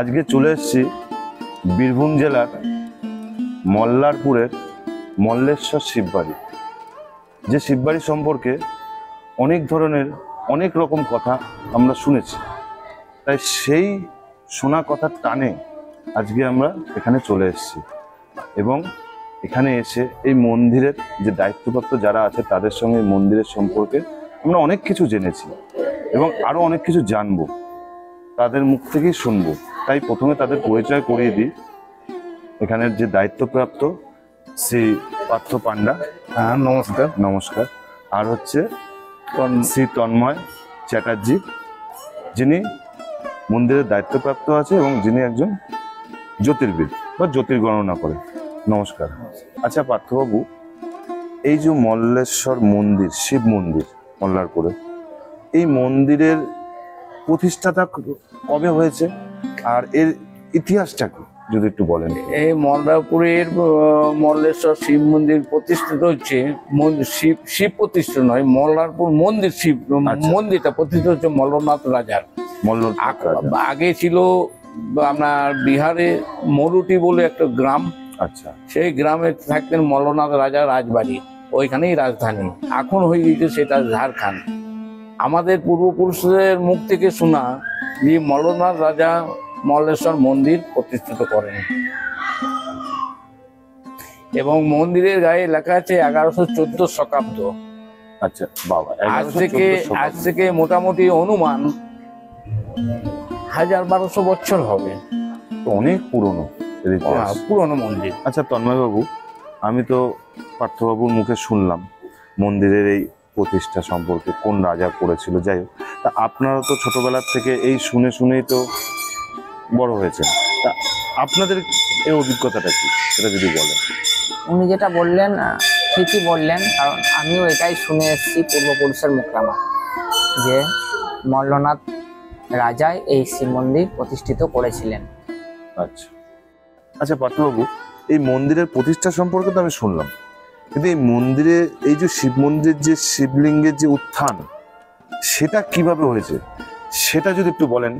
আজকে চলে এসেছি বীরভূম জেলার মল্লারপুরের মল্লেশ্বর শিববাড়ি। যে শিববাড়ি সম্পর্কে অনেক ধরনের অনেক রকম কথা আমরা শুনেছি, তাই সেই শোনা কথার টানে আজকে আমরা এখানে চলে এসেছি এবং এখানে এসে এই মন্দিরের যে দায়িত্বপ্রাপ্ত যারা আছে তাদের সঙ্গে মন্দিরের সম্পর্কে আমরা অনেক কিছু জেনেছি এবং আরও অনেক কিছু জানবো, তাদের মুখ থেকেই শুনবো। তাই প্রথমে তাদের পরিচয় করিয়ে দিই। এখানের যে দায়িত্বপ্রাপ্ত শ্রী পার্থ পান্ডা। হ্যাঁ, নমস্কার। নমস্কার। আর হচ্ছে শ্রী তন্ময় চ্যাটার্জি, যিনি মন্দিরের দায়িত্বপ্রাপ্ত আছে এবং যিনি একজন জ্যোতির্বিদ বা জ্যোতির্গণনা করে। নমস্কার। আচ্ছা পার্থবাবু, এই যে মল্লেশ্বর মন্দির, শিব মন্দির মল্লারপুরে, এই মন্দিরের প্রতিষ্ঠাতা কবে হয়েছে আর এর ইতিহাসটা কি যদি একটু বলেন? এই মল্লারপুরের মল্লেশ্বর শিব মন্দির প্রতিষ্ঠিত হচ্ছে, শিব প্রতিষ্ঠিত নয়, মল্লারপুর মন্দির, শিব মন্দিরটা প্রতিষ্ঠিত হচ্ছে মল্লনাথ রাজার। আগে ছিল আপনার বিহারে মরুটি বলে একটা গ্রাম। আচ্ছা। সেই গ্রামে থাকতেন মল্লনাথ রাজার রাজবাড়ি, ওইখানেই রাজধানী। এখন হয়ে গিয়েছে সেটা ঝাড়খণ্ড। আমাদের পূর্বপুরুষদের মুখ থেকে শোনা যে মল্লনাথ রাজা মল্লেশ্বর মন্দির প্রতিষ্ঠিত করেন এবং মন্দিরের গায়ে লেখা আছে 1114 শতাব্দ। আচ্ছা বাবা, আজ থেকে মোটামুটি অনুমান 1200 বছর হবে। অনেক পুরনো পুরনো মন্দির। আচ্ছা তন্ময় বাবু, আমি তো পার্থবাবুর মুখে শুনলাম মন্দিরের এই প্রতিষ্ঠা সম্পর্কে, কোন রাজা করেছিল। যাই হোক, তা আপনারা তো ছোটবেলার থেকে এই শুনে শুনেই তো বড় হয়েছেন, তা আপনাদের এই অভিজ্ঞতাটা কি সেটা যদি বলেন। উনি যেটা বললেন ঠিকই বললেন, কারণ আমিও এটাই শুনে এসেছি পূর্বপুরুষের মুখে আমার, যে মল্লনাথ রাজাই এই শিব মন্দির প্রতিষ্ঠিত করেছিলেন। আচ্ছা আচ্ছা পার্থবাবু, এই মন্দিরের প্রতিষ্ঠা সম্পর্কে তো আমি শুনলাম, কিন্তু এই মন্দিরে এই যে শিব মন্দিরের যে শিবলিঙ্গের যে উত্থান, সেটা কিভাবে হয়েছে সেটা যদি একটু বলেন।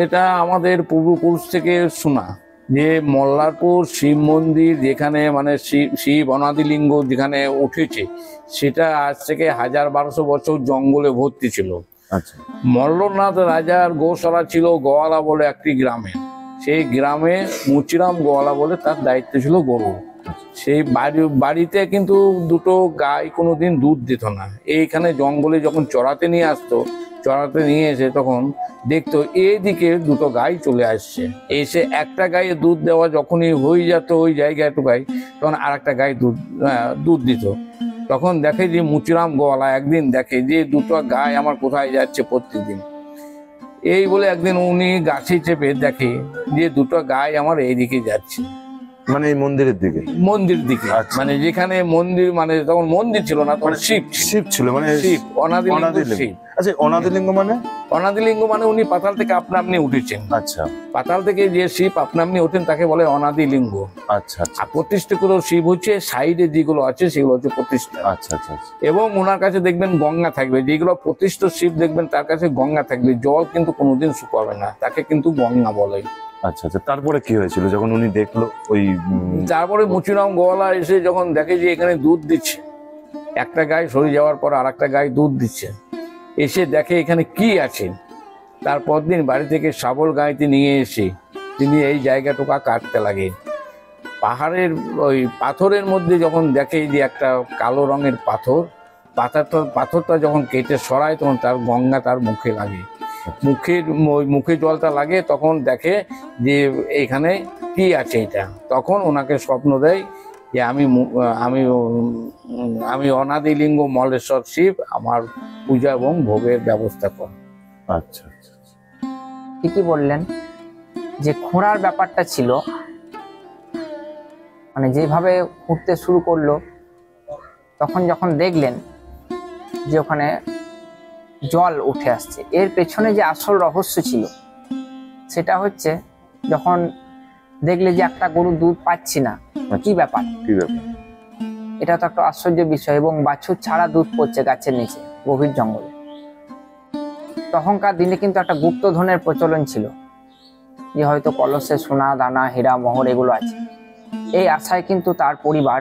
এটা আমাদের পূর্বপুরুষ থেকে শোনা যে মল্লারপুর শিব মন্দির যেখানে মানে শিব অনাদিলিঙ্গ যেখানে উঠেছে, সেটা আজ থেকে 1200 বছর জঙ্গলে ভর্তি ছিল। আচ্ছা। মল্লনাথ রাজার গোশালা ছিল গোয়ালা বলে একটি গ্রামে। সেই গ্রামে মুচিরাম গোয়ালা বলে তার দায়িত্ব ছিল গরু। সেই বাড়িতে কিন্তু দুটো গাই কোনোদিন দুধ দিত না। এইখানে জঙ্গলে যখন চড়াতে নিয়ে আসতো, চড়াতে নিয়ে এসে তখন দেখতো এইদিকে দুটো গাই চলে আসছে, এসে একটা গায়ে দুধ দেওয়া যখনই হয়ে যেত ওই জায়গায় একটু গাই, তখন আর একটা গায়ে দুধ দিত। তখন দেখে যে মুচিরাম গোয়ালা একদিন দেখে যে দুটো গাই আমার কোথায় যাচ্ছে প্রত্যেকদিন। এই বলে একদিন উনি গাছে চেপে দেখে যে দুটো গাই আমার এইদিকে যাচ্ছে, মানে এই মন্দিরের দিকে, মন্দির দিকে। মানে যেখানে মন্দির, মানে তখন মন্দির ছিল না, তখন শিব ছিল, মানে শিব অনাদিলিঙ্গ শিব। আচ্ছা, অনাদিলিঙ্গ মানে? অনাদিলিঙ্গ মানে উনি পাতাল থেকে আপনা আপনি উঠেছেন। আচ্ছা। পাতাল থেকে যে শিব আপনা আপনি ওঠেন তাকে বলে অনাদিলিঙ্গ। আচ্ছা আচ্ছা। প্রতিষ্ঠিত শিব হচ্ছে সাইডে যেগুলো আছে সেগুলো হচ্ছে প্রতিষ্ঠা। আচ্ছা আচ্ছা। এবং ওনার কাছে দেখবেন গঙ্গা থাকবে, যেগুলো প্রতিষ্ঠিত শিব দেখবেন তার কাছে গঙ্গা থাকবে, জল কিন্তু কোনোদিন শুকাবে না, তাকে কিন্তু গঙ্গা বলে। আচ্ছা আচ্ছা। তারপরে কি হয়েছিল যখন উনি দেখলো ওই? তারপরে মুচিরাম গোয়ালা এসে যখন দেখে যে এখানে দুধ দিচ্ছে, একটা গায়ে সরে যাওয়ার পর আর একটা গায়ে দুধ দিচ্ছে, এসে দেখে এখানে কি আছে। তারপর দিন বাড়ি থেকে শাবল গাঁইতে নিয়ে এসে তিনি এই জায়গাটুকা কাটতে লাগে। পাহাড়ের ওই পাথরের মধ্যে যখন দেখে যে একটা কালো রঙের পাথরটা যখন কেটে সরায় তখন তার গঙ্গা তার মুখে লাগে। মুখে জলটা লাগে, তখন দেখে যে এখানে কি আছে এটা। তখন ওনাকে স্বপ্ন দেয় যে আমি অনাদিলিঙ্গ মল্লেশ্বর শিব, আমার পূজা এবং ভোগের ব্যবস্থা কর। আচ্ছা আচ্ছা আচ্ছা। ঠিকই বললেন যে খোঁড়ার ব্যাপারটা ছিল, মানে যেভাবে উঠতে শুরু করলো, তখন যখন দেখলেন যে ওখানে জল উঠে আসছে, এর পেছনে যে আসল রহস্য ছিল সেটা হচ্ছে যখন দেখলে যে একটা গরু দুধ পাচ্ছি না, কি ব্যাপার, কি ব্যাপার? এটা তো একটা আশ্চর্য বিষয়। এবং বাছুর ছাড়া দুধ পড়ছে গাছের নিচে গভীর জঙ্গলে। তখনকার দিনে কিন্তু একটা গুপ্তধনের প্রচলন ছিল, যে হয়তো কলসে সোনা দানা হীরা মোহর এগুলো আছে। এই আশায় কিন্তু তার পরিবার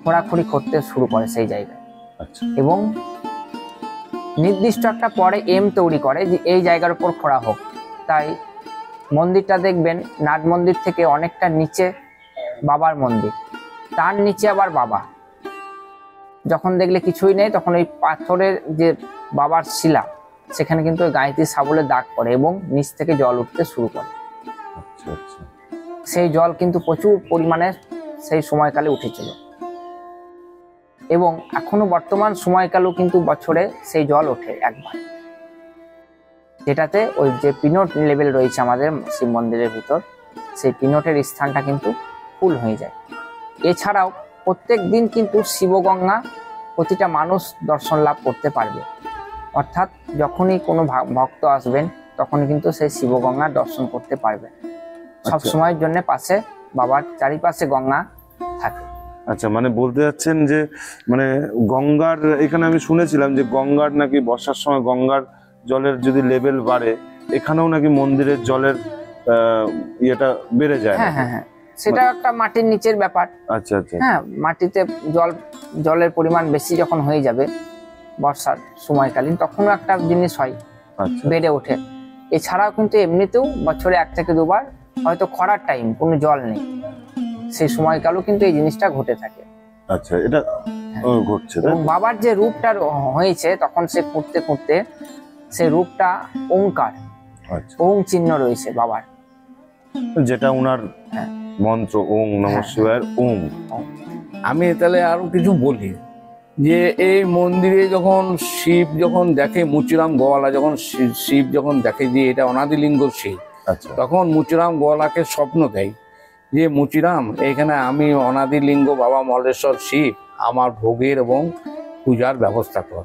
খোঁড়াখুড়ি করতে শুরু করে সেই জায়গায়। আচ্ছা। এবং নির্দিষ্ট একটা পরে এম তৈরি করে যে এই জায়গার উপর খোঁড়া হোক। তাই মন্দিরটা দেখবেন নাট মন্দির থেকে অনেকটা নিচে বাবার মন্দির, তার নিচে আবার বাবা। যখন দেখলে কিছুই নেই, তখন ওই পাথরের যে বাবার শিলা, সেখানে কিন্তু ওই গাঁইতির শাবলের দাগ পড়ে এবং নিচ থেকে জল উঠতে শুরু করে। আচ্ছা আচ্ছা। সেই জল কিন্তু প্রচুর পরিমাণে সেই সময়কালে উঠেছিল, এবং এখনো বর্তমান সময়কালেও কিন্তু বছরে সেই জল ওঠে একবার, যেটাতে ওই যে পিনট লেভেল রয়েছে আমাদের শিব মন্দিরের ভিতর, সেই পিনটের স্থানটা কিন্তু ফুল হয়ে যায়। এছাড়াও প্রত্যেক দিন কিন্তু শিবগঙ্গা প্রতিটা মানুষ দর্শন লাভ করতে পারবে। অর্থাৎ যখনই কোনো ভক্ত আসবেন তখনই কিন্তু সেই শিবগঙ্গার দর্শন করতে পারবে। সব সময়ের জন্য পাশে বাবার চারিপাশে গঙ্গা থাকে। আচ্ছা, মানে বলতে যাচ্ছেন যে মানে গঙ্গার এখানে আমি শুনেছিলাম যে গঙ্গার নাকি বর্ষার সময় গঙ্গার জলের যদি লেভেল বাড়ে, এখানেও নাকি মন্দিরের জলের ইয়েটা বেড়ে যায়। হ্যাঁ হ্যাঁ হ্যাঁ, সেটা একটা মাটির নিচের ব্যাপার। আচ্ছা আচ্ছা। হ্যাঁ, মাটিতে জলের পরিমাণ বেশি যখন হয়ে যাবে বর্ষার সময়কালীন, তখনও একটা জিনিস হয়, আচ্ছা, বেড়ে ওঠে। এছাড়াও কিন্তু এমনিতেও বছরে 1 থেকে 2 বার হয়তো খরার টাইম, কোনো জল নেই, সেই সময়কালেও কিন্তু এই জিনিসটা ঘটে থাকে। আচ্ছা, এটা ঘটছে। এবং বাবার যে রূপটা হয়েছে, তখন সে খুঁড়তে খুঁড়তে সেই রূপটা ওঙ্কার, আচ্ছা, ওং চিহ্ন রয়েছে বাবার, যেটা উনার হ্যাঁ, মন্ত্র ওং নমঃ শিবায় ওম। আমি তাহলে আরো কিছু বলি যে এই মন্দিরে যখন শিব যখন দেখে, মুচিরাম গোয়ালা যখন শিব যখন দেখে যে এটা অনাদিলিঙ্গ শিব, আচ্ছা, তখন মুচিরাম গোয়ালাকে স্বপ্ন দেয় যে মুচিরাম, এখানে আমি অনাদিলিঙ্গ বাবা মল্লেশ্বর শিব, আমার ভোগের এবং পূজার ব্যবস্থা কর।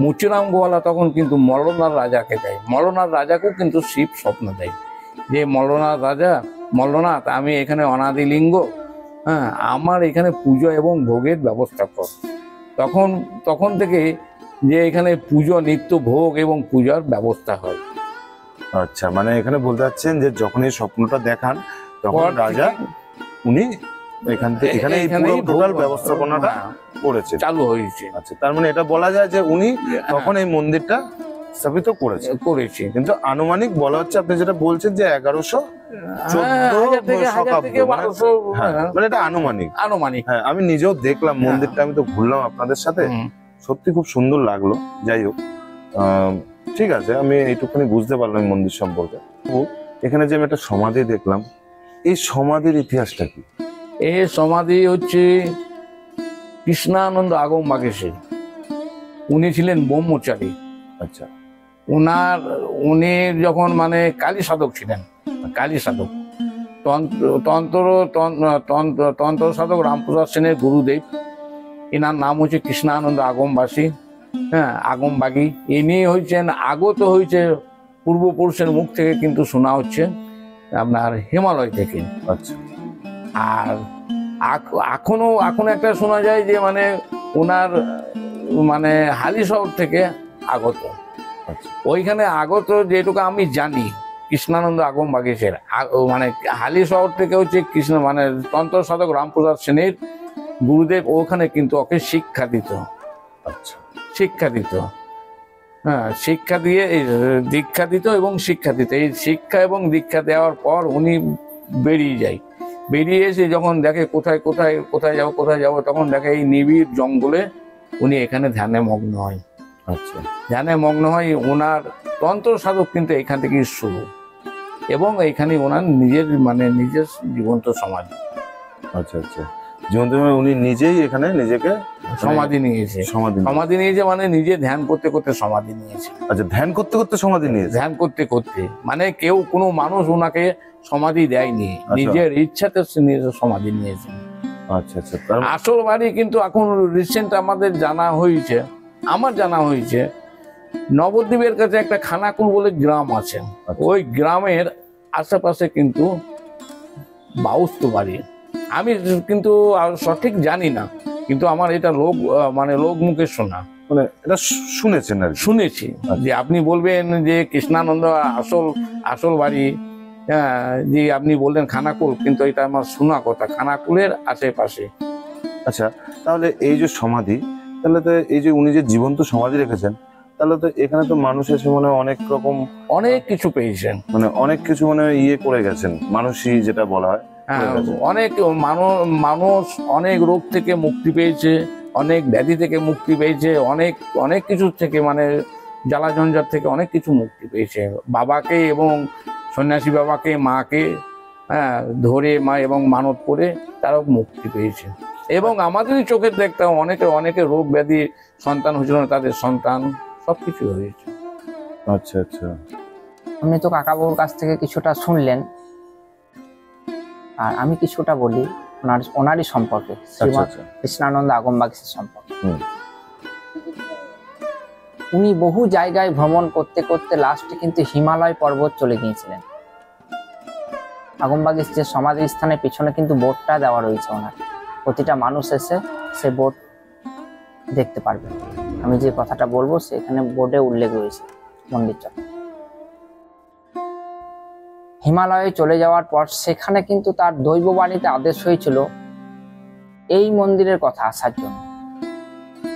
মুচিরাম গোয়ালা তখন কিন্তু মল্লনাথ রাজাকে দেয়। মল্লনাথ রাজাকেও কিন্তু শিব স্বপ্ন দেয় যে মল্লনাথ রাজা, মল্লনাথ, আমি এখানে অনাদিলিঙ্গ, হ্যাঁ, আমার এখানে পুজো এবং ভোগের ব্যবস্থা কর। তখন থেকে যে এখানে পুজো, নিত্য ভোগ এবং পূজার ব্যবস্থা হয়। আচ্ছা, মানে এখানে বলতে চাচ্ছেন যে যখন এই স্বপ্নটা দেখান তখন রাজা উনি এখানে এই পুরো টোটাল ব্যবস্থাপনাটা করেছে, চালু হয়েছে। আচ্ছা, তার মানে এটা বলা যায় যে উনি তখন এই মন্দিরটা স্থাপিত করেছে। কিন্তু আনুমানিক বলা হচ্ছে, আপনি যেটা বলছেন যে 1114 মানে এটা আনুমানিক। হ্যাঁ, আমি নিজেও দেখলাম মন্দিরটা, আমি তো ঘুরলাম আপনাদের সাথে, সত্যি খুব সুন্দর লাগলো। যাই হোক, ঠিক আছে, আমি এইটুকুনি বুঝতে পারলাম মন্দির সম্পর্কে। এখানে যে আমি একটা সমাধি দেখলাম, এই সমাধির ইতিহাসটা কি? এই সমাধি হচ্ছে কৃষ্ণানন্দ আগম বাগেশের, উনি ছিলেন ব্রহ্মচারী। আচ্ছা, উনি যখন মানে কালী সাধক ছিলেন, কালী সাধক, তন্ত্র সাধক রামপ্রসাদ সেনের গুরুদেব, এনার নাম হচ্ছে কৃষ্ণানন্দ আগমবাসী, হ্যাঁ, আগমবাগী। ইনি হয়েছেন আগত হয়েছে পূর্বপুরুষের মুখ থেকে, কিন্তু শোনা হচ্ছে আপনার হিমালয় থেকে। আচ্ছা, আর এখনো একটা শোনা যায় যে মানে ওনার মানে হালি শহর থেকে আগত। ওইখানে আগত যেটুকু আমি জানি, কৃষ্ণানন্দ আগম বাগেশের মানে হালি শহর থেকে হচ্ছে কৃষ্ণ মানে তন্ত্র সাধক রামপ্রসাদ সেনের গুরুদেব ওখানে কিন্তু ওকে শিক্ষা দিত। আচ্ছা, শিক্ষা দিত। হ্যাঁ, শিক্ষা দিয়ে দীক্ষা দিত এবং শিক্ষা দিত। এই শিক্ষা এবং দীক্ষা দেওয়ার পর উনি বেরিয়ে যায়। বেরিয়ে এসে যখন দেখে কোথায় কোথায় কোথায় যাব, তখন দেখে এই নিবিড় জঙ্গলে উনি এখানে ধ্যানে মগ্ন হয়। আচ্ছা ধ্যানে মগ্ন হয়। ওনার তন্ত্র সাধক কিন্তু এখান থেকেই শুরু, এবং এইখানে ওনার নিজের জীবন্ত সমাধি। আচ্ছা আচ্ছা, জীবন্ত উনি নিজেই এখানে নিজেকে সমাধি নিয়েছে। সমাধি নিয়েছে মানে নিজে ধ্যান করতে করতে সমাধি নিয়েছে। আচ্ছা, ধ্যান করতে করতে সমাধি নিয়েছে। ধ্যান করতে করতে মানে কেউ কোনো মানুষ ওনাকে সমাধি দেয়নি, নিজের ইচ্ছাতে নিজের সমাধি নিয়েছে। আচ্ছা আচ্ছা, আসল বাড়ি কিন্তু এখন রিসেন্ট আমার জানা হয়েছে নবদ্বীপের কাছে একটা খানাকুল বলে গ্রাম আছে। ওই গ্রামের আশেপাশে কিন্তু বাউস্ত বাড়ি। আমি কিন্তু সঠিক জানি না, কিন্তু আমার এটা লোক মুখে শোনা, মানে এটা শুনেছেন আর কি? শুনেছি যে আপনি বলবেন যে কৃষ্ণানন্দ আসল বাড়ি, যে আপনি বললেন খানাকুল, কিন্তু এটা আমার শোনা কথা, খানাকুলের আশেপাশে। আচ্ছা, তাহলে এই যে সমাধি, তাহলে তো এই যে উনি যে জীবন্ত সমাধি রেখেছেন, তাহলে তো এখানে তো মানুষ এসে মনে হয় অনেক রকম অনেক কিছু পেয়েছেন, মানে অনেক কিছু মনে হয় করে গেছেন, মানুষই যেটা বলা হয়। হ্যাঁ, অনেক মানুষ অনেক রোগ থেকে মুক্তি পেয়েছে, অনেক ব্যাধি থেকে মুক্তি পেয়েছে, অনেক কিছু থেকে জ্বালা ঝঞ্ঝাট থেকে অনেক কিছু মুক্তি পেয়েছে। বাবাকে এবং সন্ন্যাসী বাবাকে, মাকে ধরে এবং মানত করে তারাও মুক্তি পেয়েছে। এবং আমাদেরই চোখের দেখতাম অনেকে রোগ ব্যাধি, সন্তান হয়েছিল না, তাদের সন্তান, সবকিছু হয়েছে। আচ্ছা আচ্ছা, আপনি তো কাকাবাবুর কাছ থেকে কিছুটা শুনলেন, আর আমি কিছুটা বলি ওনারই সম্পর্কে, শ্রীমৎ কৃষ্ণানন্দ আগমবাগীশের সম্পর্কে। উনি বহু জায়গায় ভ্রমণ করতে করতে লাস্টে কিন্তু হিমালয় পর্বত চলে গিয়েছিলেন। আগমবাগীশ যে সমাধি স্থানের পিছনে কিন্তু বোর্ডটা দেওয়া রয়েছে ওনার, প্রতিটা মানুষ এসে সে বোর্ড দেখতে পারবে। আমি যে কথাটা বলবো সেখানে বোর্ডে উল্লেখ রয়েছে মন্দির চত্বর। হিমালয়ে চলে যাওয়ার পর সেখানে কিন্তু তার দৈববাণীতে আদেশ হয়েছিল এই মন্দিরের কথা আসার জন্য,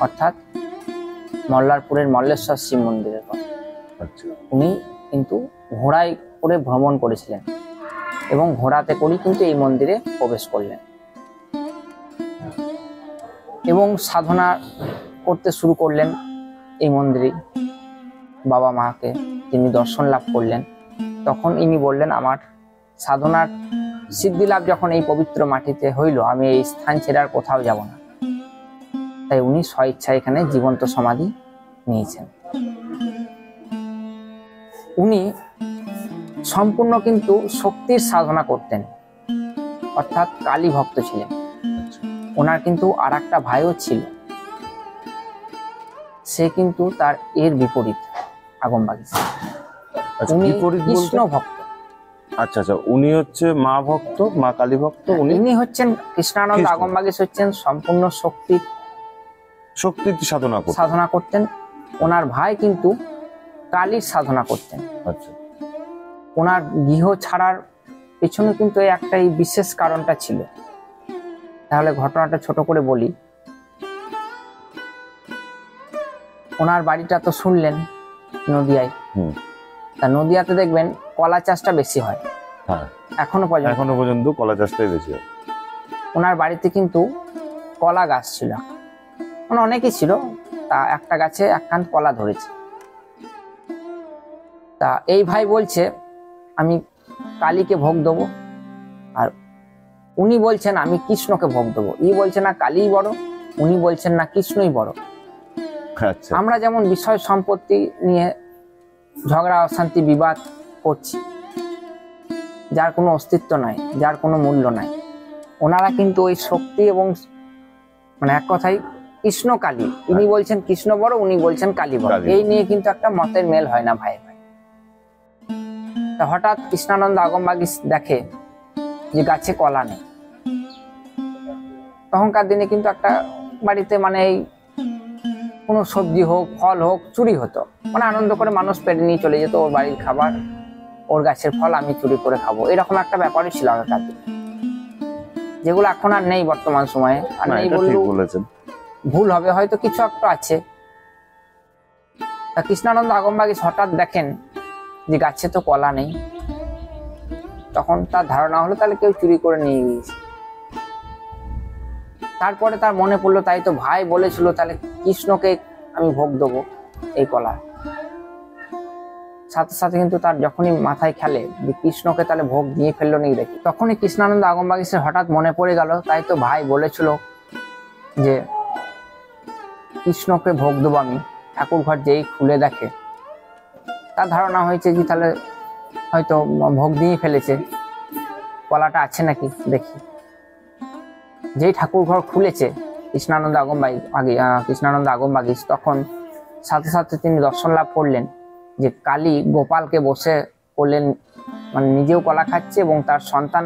অর্থাৎ মল্লারপুরের মল্লেশ্বর শিব মন্দিরের কথা। উনি কিন্তু ঘোড়ায় করে ভ্রমণ করেছিলেন এবং ঘোড়াতে করেই কিন্তু এই মন্দিরে প্রবেশ করলেন এবং সাধনা করতে শুরু করলেন এই মন্দিরে। বাবা মাকে তিনি দর্শন লাভ করলেন। তখন ইনি বললেন, আমার সাধনার সিদ্ধি লাভ যখন এই পবিত্র মাটিতে হইল, আমি এই স্থান ছেড়ে আর কোথাও যাব না। তাই উনি স্বইচ্ছা এখানে জীবন্ত সমাধি নিয়েছেন। উনি সম্পূর্ণ কিন্তু শক্তির সাধনা করতেন, অর্থাৎ কালী ভক্ত ছিলেন। ওনার কিন্তু আর একটা ভাইও ছিল, সে কিন্তু তার এর বিপরীত আগমবাগীশ। উনি কৃষ্ণ ভক্ত। আচ্ছা আচ্ছা, উনি হচ্ছে মা ভক্ত, মা কালী ভক্ত। উনি হচ্ছেন কৃষ্ণানন্দ আগমবাগীশ হচ্ছেন সম্পূর্ণ শক্তির সাধনা করতেন। ওনার ভাই কিন্তু কালীর সাধনা করতেন। আচ্ছা, ওনার গৃহ ছাড়ার পেছনে কিন্তু এই বিশেষ কারণটা ছিল। তাহলে ঘটনাটা ছোট করে বলি। ওনার বাড়িটা তো শুনলেন নদিয়ায়। তা নদিয়াতে দেখবেন কলা চাষটা বেশি হয়। হ্যাঁ, এখনো পর্যন্ত কলা চাষটাই বেশি হয়। ওনার বাড়িতে কিন্তু কলা গাছ ছিল, মানে অনেকই ছিল। তা একটা গাছে একখান কলা ধরেছে। তা এই ভাই বলছে আমি কালীকে ভোগ দেবো, আর উনি বলছেন আমি কৃষ্ণকে ভোগ দেবো। ই বলছে না কালীই বড়, উনি বলছেন না কৃষ্ণই বড়। আচ্ছা, আমরা যেমন বিষয় সম্পত্তি নিয়ে ঝগড়া অশান্তি বিবাদ করছি, যার কোনো অস্তিত্ব নাই, যার কোনো মূল্য নাই, ওনারা কিন্তু ওই শক্তি এবং এক কথাই কৃষ্ণ কালী, ইনি বলছেন কৃষ্ণ বড়, উনি বলছেন কালী বড়, এই নিয়ে কিন্তু একটা মতের মেল হয় না ভাই ভাই। তা হঠাৎ কৃষ্ণানন্দ আগমবাগীশ দেখে যে গাছে কলা নেই। তখনকার দিনে কিন্তু একটা বাড়িতে এই কোনো সবজি হোক ফল হোক চুরি হতো, আনন্দ করে মানুষ পেটে নিয়ে চলে যেত, ওর বাড়ির খাবার ওর গাছের ফল আমি চুরি করে খাবো, এরকম একটা ব্যাপারই ছিল আগেকার দিনে, যেগুলো এখন আর নেই বর্তমান সময়ে। আর নেই বললেও ভুল হবে, হয়তো কিছু একটা আছে। তা কৃষ্ণানন্দ আগমবাগীশ হঠাৎ দেখেন যে গাছে তো কলা নেই। তখন তার ধারণা হলো তাহলে কেউ চুরি করে নিয়ে গিয়েছে। তারপরে তার মনে পড়লো তাই তো ভাই বলেছিল তাহলে কৃষ্ণকে আমি ভোগ দেবো এই কলা। সাথে সাথে কিন্তু তার যখনই মাথায় খেলে যে কৃষ্ণকে তাহলে ভোগ দিয়ে ফেললো নাকি দেখি, তখনই কৃষ্ণানন্দ আগমবাগীশের হঠাৎ মনে পড়ে গেল তাই তো ভাই বলেছিল যে কৃষ্ণকে ভোগ দেবো আমি। ঠাকুর ঘর যেই খুলে দেখে তার ধারণা হয়েছে যে তাহলে হয়তো ভোগ দিয়ে ফেলেছে, কলাটা আছে নাকি দেখি। যেই ঠাকুর ঘর খুলেছে কৃষ্ণানন্দ আগমবাগীশ তখন সাথে সাথে তিনি দর্শন লাভ করলেন যে কালী গোপালকে বসে করলেন, মানে নিজেও কলা খাচ্ছে এবং তার সন্তান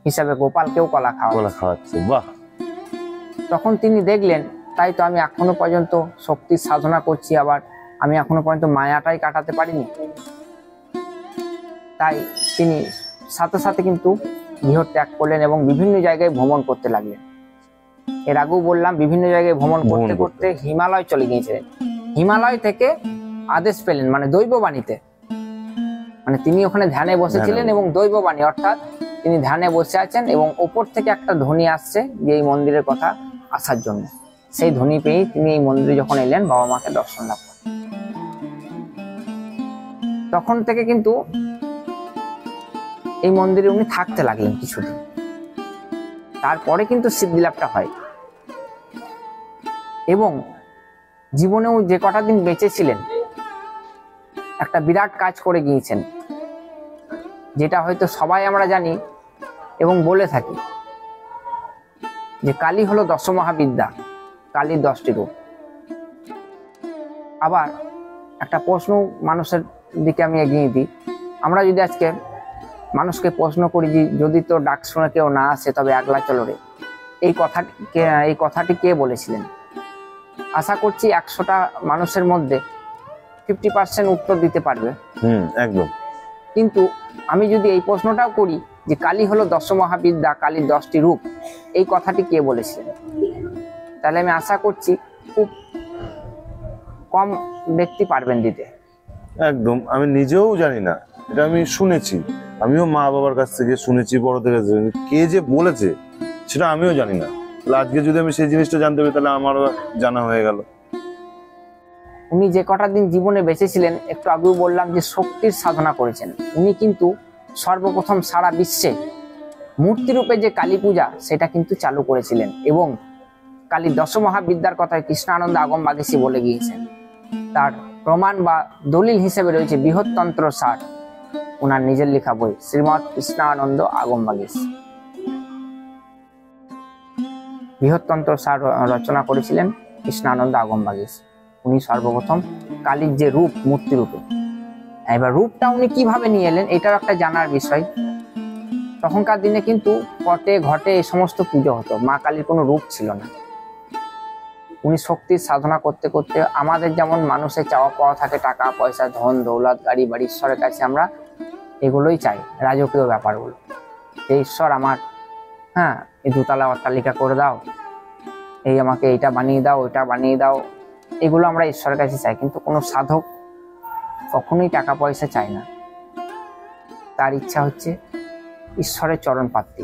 হিসাবে গোপালকেও কলা খাওয়াচ্ছে। বাহ! তখন তিনি দেখলেন তাই তো আমি এখনো পর্যন্ত শক্তির সাধনা করছি, আবার আমি এখনো পর্যন্ত মায়াটাই কাটাতে পারিনি। তাই তিনি সাথে সাথে কিন্তু গৃহ ত্যাগ করলেন এবং বিভিন্ন জায়গায় ভ্রমণ করতে লাগলেন। এর আগেও বললাম বিভিন্ন জায়গায় ভ্রমণ করতে করতে হিমালয় চলে গিয়েছিলেন। হিমালয় থেকে আদেশ পেলেন, মানে দৈববাণীতে, মানে তিনি ওখানে ধ্যানে বসেছিলেন এবং দৈববাণী অর্থাৎ তিনি ধ্যানে বসে আছেন এবং ওপর থেকে একটা ধ্বনি আসছে যে এই মন্দিরের কথা আসার জন্য। সেই ধ্বনি পেয়েই তিনি এই মন্দিরে যখন এলেন বাবা মাকে দর্শন লাভ করেন। তখন থেকে কিন্তু এই মন্দিরে উনি থাকতে লাগলেন কিছুদিন। তারপরে কিন্তু সিদ্ধিলাভটা হয় এবং জীবনেও যে কটা দিন বেঁচে ছিলেন একটা বিরাট কাজ করে গিয়েছেন, যেটা হয়তো সবাই আমরা জানি এবং বলে থাকি যে কালী হলো দশমহাবিদ্যা, কালীর 10টি রূপ। আবার একটা প্রশ্ন মানুষের দিকে আমি এগিয়ে দিই, আমরা যদি আজকে মানুষকে প্রশ্ন করি যে যদি তো ডাক শুনে কেউ না আসে তবে একলা চলো রে, এই কথাটি কে বলেছিলেন? আশা করছি 100টা মানুষের মধ্যে 50% উত্তর দিতে পারবে। একদম। কিন্তু আমি যদি এই প্রশ্নটাও করি যে কালী হলো দশমহাবিদ্যা, কালীর 10টি রূপ, এই কথাটি কে বলেছিলেন, তাহলে আমি আশা করছি খুব কম ব্যক্তি পারবেন দিতে। একদম, আমি নিজেও জানি না, এটা আমি শুনেছি, আমিও মা বাবার কাছ থেকে শুনেছি, বড়দের কাছ থেকে। কে যে বলেছে সেটা আমিও জানি না। আজকে যদি আমি সেই জিনিসটা জানতে পারি তাহলে আমারও জানা হয়ে গেল। উনি যে কটা দিন জীবনে বেঁচেছিলেন একটু আগেও বললাম যে শক্তির সাধনা করেছেন। উনি কিন্তু সর্বপ্রথম সারা বিশ্বে মূর্তিরূপে যে কালী পূজা সেটা কিন্তু চালু করেছিলেন এবং কালীর দশমহাবিদ্যার কথায় কৃষ্ণানন্দ আগমবাগীশই বলে গিয়েছেন। তার প্রমাণ বা দলিল হিসেবে রয়েছে বৃহত্তন্ত্র সার, ওনার নিজের লেখা বই শ্রীমৎ কৃষ্ণানন্দ আগমবাগীশ। বৃহত্তন্ত্র সার রচনা করেছিলেন কৃষ্ণানন্দ আগমবাগীশ। উনি সর্বপ্রথম কালীর যে রূপ মূর্তি রূপে, এবার রূপটা উনি কিভাবে নিয়ে এলেন এটাও একটা জানার বিষয়। তখনকার দিনে কিন্তু পটে ঘটে এই সমস্ত পুজো হতো, মা কালীর কোনো রূপ ছিল না। উনি শক্তির সাধনা করতে করতে আমাদের যেমন মানুষের চাওয়া পাওয়া থাকে, টাকা পয়সা ধন দৌলত গাড়ি বাড়ি, ঈশ্বরের কাছে আমরা এগুলোই চাই, রাজকীয় ব্যাপারগুলো, যে ঈশ্বর আমার এই 2তলা অট্টালিকা করে দাও, এই আমাকে এইটা বানিয়ে দাও, ওইটা বানিয়ে দাও, এগুলো আমরা ঈশ্বরের কাছে চাই। কিন্তু কোনো সাধক কখনোই টাকা পয়সা চায় না, তার ইচ্ছা হচ্ছে ঈশ্বরের চরণ প্রাপ্তি।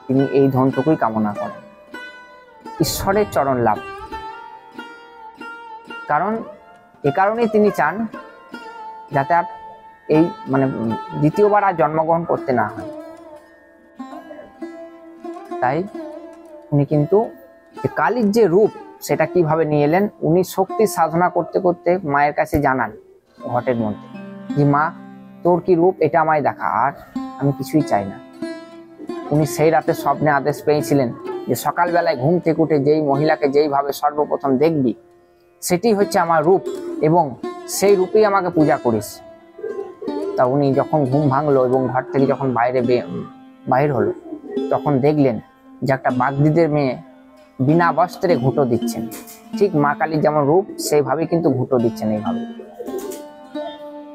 তিনি এই ধনটুকুই কামনা করেন, ঈশ্বরের চরণ লাভ। কারণ এ কারণেই তিনি চান যাতে আর এই মানে দ্বিতীয়বার আর জন্মগ্রহণ করতে না হয়। তাই উনি কিন্তু কালীর যে রূপ সেটা কিভাবে নিয়ে এলেন, উনি শক্তি সাধনা করতে করতে মায়ের কাছে জানান ঘটের মধ্যে যে মা তোর কি রূপ এটা আমায় দেখা, আর আমি কিছুই চাই না। উনি সেই রাতে স্বপ্নে আদেশ পেয়েছিলেন যে সকালবেলায় ঘুম থেকে উঠে যেই মহিলাকে যেইভাবে সর্বপ্রথম দেখবি সেটি হচ্ছে আমার রূপ এবং সেই রূপেই আমাকে পূজা করিস। তা উনি যখন ঘুম ভাঙলো এবং ঘর থেকে যখন বাহির হলো তখন দেখলেন যে একটা বাগদিদের মেয়ে বিনা বস্ত্রে ঘুঁটো দিচ্ছেন। ঠিক মা কালীর যেমন রূপ সেইভাবেই কিন্তু ঘুঁটো দিচ্ছেন এইভাবে।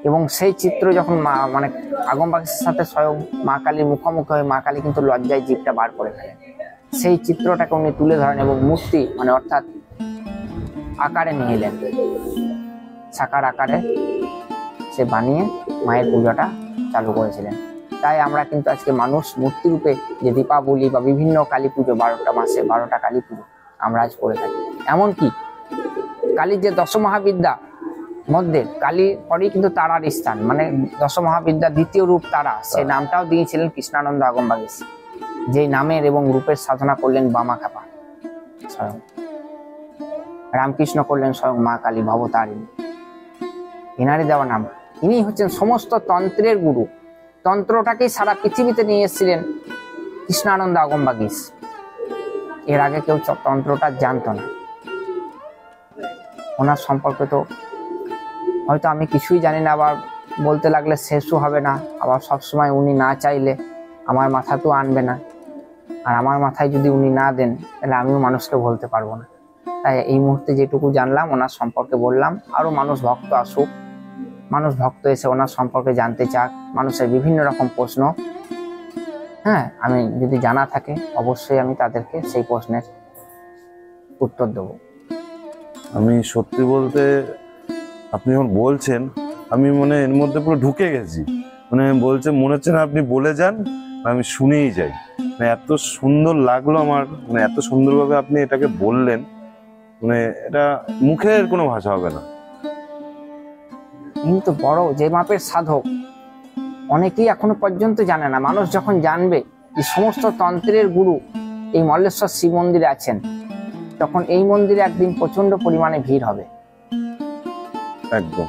এবং সেই চিত্র যখন মানে আগমবাগীশের সাথে স্বয়ং মা কালীর মুখোমুখি হয়ে মা কালী কিন্তু লজ্জায় জিভটা বার করে ফেলেন। সেই চিত্রটাকে উনি তুলে ধরেন এবং মূর্তি মানে অর্থাৎ আকারে নিয়ে এলেন। সাকার আকারে সে বানিয়ে মায়ের পূজাটা চালু করেছিলেন। তাই আমরা কিন্তু আজকে মানুষ মূর্তি রূপে যে দীপাবলি বা বিভিন্ন কালী পুজো, 12টা মাসে 12টা কালী পুজো আমরা আজ করে থাকি। এমনকি কালীর যে দশমহাবিদ্যা মধ্যে কালী পরেই কিন্তু তারার স্থান, মানে দশমহাবিদ্যার দ্বিতীয় রূপ তারা, সেই নামটাও দিয়েছিলেন কৃষ্ণানন্দ আগমবাগীশ, যেই নামের এবং রূপের সাধনা করলেন বামা খাপা স্বয়ং। রামকৃষ্ণ করলেন স্বয়ং মা কালী ভবতারিণী, এনারই দেওয়া নাম। ইনি হচ্ছেন সমস্ত তন্ত্রের গুরু। তন্ত্রটাকেই সারা পৃথিবীতে নিয়ে এসেছিলেন কৃষ্ণানন্দ আগমবাগীশ। এর আগে কেউ তন্ত্রটা জানতো না। ওনার সম্পর্কে তো হয়তো আমি কিছুই জানি না, আবার বলতে লাগলে শেষও হবে না, আবার সবসময় উনি না চাইলে আমার মাথাতেও আনবে না, আর আমার মাথায় যদি উনি না দেন তাহলে আমিও মানুষকে বলতে পারবো না। তাই এই মুহূর্তে যেটুকু জানলাম ওনার সম্পর্কে বললাম। আরও মানুষ ভক্ত আসুক, মানুষ ভক্ত এসে ওনার সম্পর্কে জানতে চাক, মানুষের বিভিন্ন রকম প্রশ্ন, হ্যাঁ, আমি যদি জানা থাকে অবশ্যই আমি তাদেরকে সেই প্রশ্নের উত্তর দেবো। আমি সত্যি বলতে আপনি যখন বলছেন আমি মানে এর মধ্যে পুরো ঢুকে গেছি। মানে বলছে মনে হচ্ছে না আপনি বলে যান, আমি শুনেই যাই। মানে এত সুন্দর লাগলো আমার, মানে এত সুন্দরভাবে আপনি এটাকে বললেন, মানে এটা মুখের কোনো ভাষা হবে না। কিন্তু বড় যে মাপের সাধক অনেকেই এখনো পর্যন্ত জানে না। মানুষ যখন জানবে যে সমস্ত তন্ত্রের গুরু এই মল্লেশ্বর শিব মন্দিরে আছেন, তখন এই মন্দিরে একদিন প্রচন্ড পরিমাণে ভিড় হবে। একদম।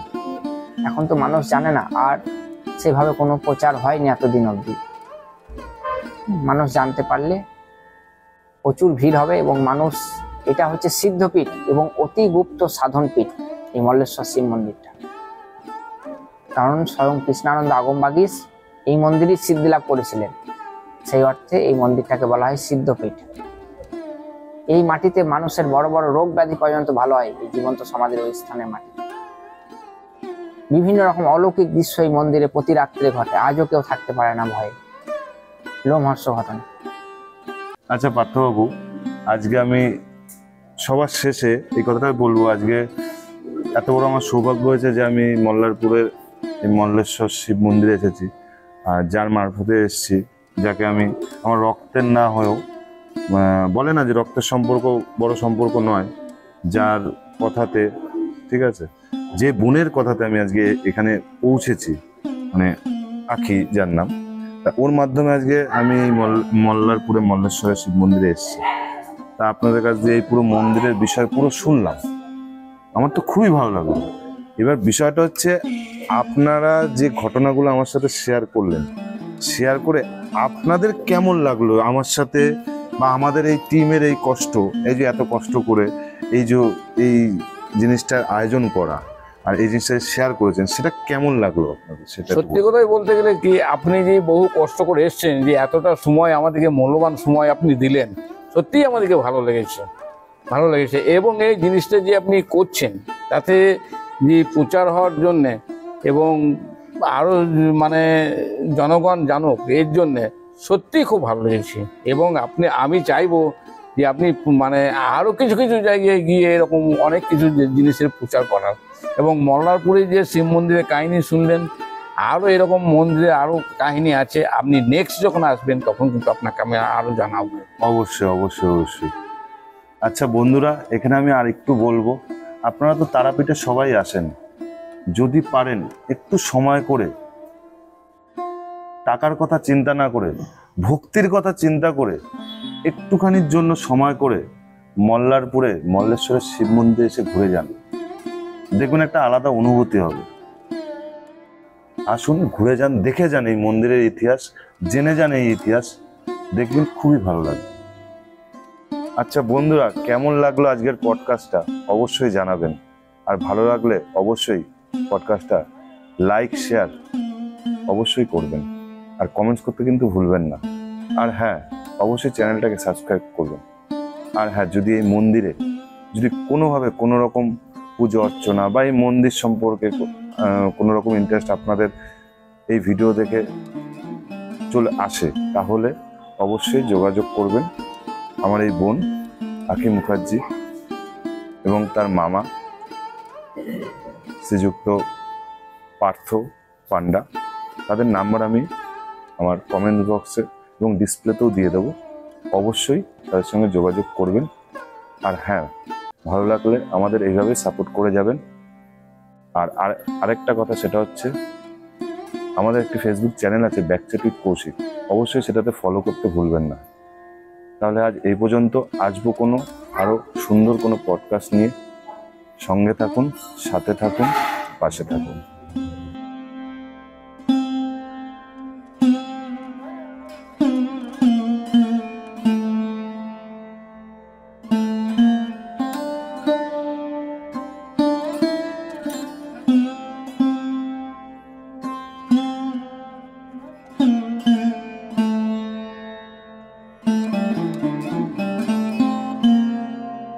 এখন তো মানুষ জানে না, আর সেভাবে কোনো প্রচার হয়নি এতদিন অবধি। মানুষ জানতে পারলে প্রচুর ভিড় হবে, এবং মানুষ, এটা হচ্ছে সিদ্ধপীঠ এবং অতি গুপ্ত সাধন পীঠ এই মল্লেশ্বর শিব মন্দিরটা। কারণ স্বয়ং কৃষ্ণানন্দ আগমবাগীশ এই মন্দিরই সিদ্ধি লাভ করেছিলেন, সেই অর্থে এই মন্দিরটাকে বলা হয় সিদ্ধপীঠ। এই মাটিতে মানুষের বড় বড় রোগ ব্যাধি পর্যন্ত ভালো হয় এই জীবন্ত সমাধির ওই স্থানের মাটি। বিভিন্ন রকম অলৌকিক দৃশ্য এই মন্দিরে প্রতি রাত্রে ঘটে, আজও কেউ থাকতে পারে না ভয়ে। লোমহর্ষ ঘটনা। আচ্ছা পার্থবাবু, আজকে আমি সবার শেষে এই কথাটাই বলবো, আজকে এত বড় আমার সৌভাগ্য হয়েছে যে আমি মল্লারপুরের এই মল্লেশ্বর শিব মন্দিরে এসেছি, আর যার মারফতে এসেছি, যাকে আমি আমার রক্তের না হয়েও, বলে না যে রক্তের সম্পর্ক বড় সম্পর্ক নয়, যার কথাতে, ঠিক আছে, যে বোনের কথাতে আমি আজকে এখানে পৌঁছেছি, মানে আখি যার নাম, তা ওর মাধ্যমে আজকে আমি মল্লারপুরে মল্লেশ্বরের শিব মন্দিরে এসেছি। তা আপনাদের কাছ দিয়ে এই পুরো মন্দিরের বিষয় পুরো শুনলাম, আমার তো খুবই ভালো লাগলো। এবার বিষয়টা হচ্ছে আপনারা যে ঘটনাগুলো আমার সাথে শেয়ার করলেন, শেয়ার করে আপনাদের কেমন লাগলো আমার সাথে, বা আমাদের এই টিমের এই কষ্ট, এই যে এত কষ্ট করে এই যে এই জিনিসটার আয়োজন করা আর এই জিনিসটা শেয়ার করেছেন, সেটা কেমন লাগলো আপনাদের? সেটা সত্যি কথাই বলতে গেলে কি, আপনি যে বহু কষ্ট করে এসছেন, যে এতটা সময় আমাদেরকে, মূল্যবান সময় আপনি দিলেন, সত্যিই আমাদেরকে ভালো লেগেছে, ভালো লেগেছে। এবং এই জিনিসটা যে আপনি করছেন তাতে যে প্রচার হওয়ার জন্যে এবং আরও মানে জনগণ জানুক এর জন্যে সত্যিই খুব ভালো লেগেছে। এবং আমি চাইবো যে আপনি মানে আরও কিছু কিছু জায়গায় গিয়ে এরকম অনেক কিছু জিনিসের প্রচার করার, এবং মল্লারপুরে যে শিব মন্দিরের কাহিনী শুনলেন, আরও এরকম মন্দিরে আরও কাহিনী আছে। আপনি নেক্সট যখন আসবেন তখন কিন্তু আপনাকে আমি আরও জানাবো। অবশ্যই অবশ্যই অবশ্যই। আচ্ছা বন্ধুরা, এখানে আমি আর একটু বলবো, আপনারা তো তারাপীঠে সবাই আসেন, যদি পারেন একটু সময় করে, টাকার কথা চিন্তা না করে, ভক্তির কথা চিন্তা করে, একটুখানির জন্য সময় করে মল্লারপুরে মল্লেশ্বরের শিব মন্দিরে এসে ঘুরে যান, দেখবেন একটা আলাদা অনুভূতি হবে। আসুন, ঘুরে যান, দেখে যান এই মন্দিরের ইতিহাস, জেনে যান এই ইতিহাস, দেখবেন খুবই ভালো লাগবে। আচ্ছা বন্ধুরা, কেমন লাগলো আজকের পডকাস্টটা অবশ্যই জানাবেন, আর ভালো লাগলে অবশ্যই পডকাস্টটা লাইক শেয়ার অবশ্যই করবেন, আর কমেন্টস করতে কিন্তু ভুলবেন না। আর হ্যাঁ, অবশ্যই চ্যানেলটাকে সাবস্ক্রাইব করবেন। আর হ্যাঁ, যদি এই মন্দিরে যদি কোনোভাবে কোনো রকম পুজো অর্চনা বা এই মন্দির সম্পর্কে কোনো রকম ইন্টারেস্ট আপনাদের এই ভিডিও দেখে চলে আসে, তাহলে অবশ্যই যোগাযোগ করবেন আমার এই বোন আখি মুখার্জি এবং তার মামা শ্রীযুক্ত পার্থ পান্ডা। তাদের নাম্বার আমি আমার কমেন্ট বক্সে এবং ডিসপ্লেতেও দিয়ে দেবো, অবশ্যই তাদের সঙ্গে যোগাযোগ করবেন। আর হ্যাঁ, ভালো লাগলে আমাদের এইভাবে সাপোর্ট করে যাবেন। আর আরেকটা কথা, সেটা হচ্ছে আমাদের একটি ফেসবুক চ্যানেল আছে ব্যাকচ্যাট উইথ কৌশিক, অবশ্যই সেটাতে ফলো করতে ভুলবেন না। তাহলে আজ এই পর্যন্ত, আসবো কোনো আরও সুন্দর কোনো পডকাস্ট নিয়ে। সঙ্গে থাকুন, সাথে থাকুন, পাশে থাকুন।